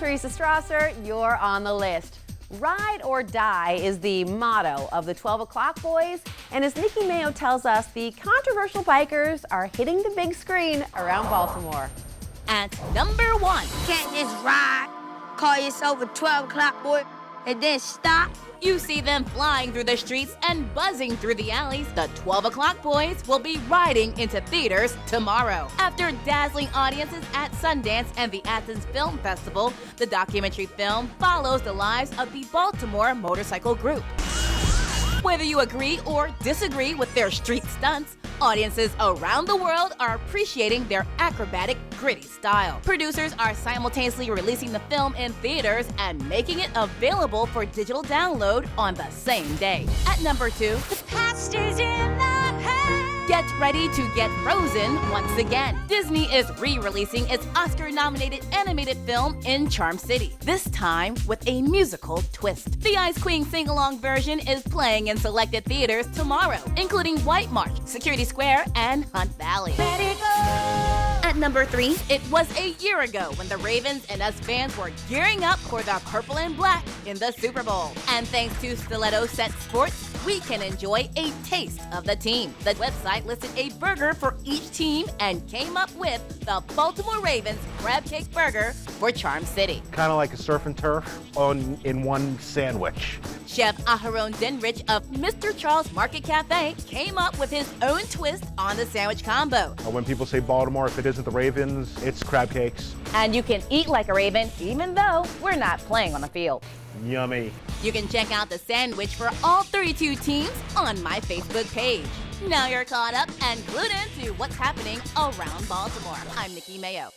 Teresa Strasser. You're on the list. Ride or die is the motto of the 12 o'clock boys. And as Nikki Mayo tells us, the controversial bikers are hitting the big screen around Baltimore. At number 1. Can't just ride, call yourself a 12 o'clock boy, and then stop. You see them flying through the streets and buzzing through the alleys. The 12 o'clock boys will be riding into theaters tomorrow. After dazzling audiences at Sundance and the Athens Film Festival, the documentary film follows the lives of the Baltimore motorcycle group. Whether you agree or disagree with their street stunts, audiences around the world are appreciating their acrobatic, gritty style. Producers are simultaneously releasing the film in theaters and making it available for digital download on the same day. At number 2, The past is in the past. get ready to get frozen once again. Disney is re-releasing its Oscar-nominated animated film in Charm City, this time with a musical twist. The Ice Queen sing-along version is playing in selected theaters tomorrow, including White Marsh, Security Square, and Hunt Valley. Let it go. At number 3, it was a year ago when the Ravens and us fans were gearing up for the purple and black in the Super Bowl. And thanks to Stiletto Set Sports, we can enjoy a taste of the team. The website listed a burger for each team and came up with the Baltimore Ravens crab cake burger for Charm City. Kind of like a surf and turf in one sandwich. Chef Aharon Denrich of Mr. Charles Market Cafe came up with his own twist on the sandwich combo. When people say Baltimore, if it isn't the Ravens, it's crab cakes. And you can eat like a Raven, even though we're not playing on the field. Yummy. You can check out the sandwich for all 32 teams on my Facebook page. Now you're caught up and glued into what's happening around Baltimore. I'm Nikki Mayo.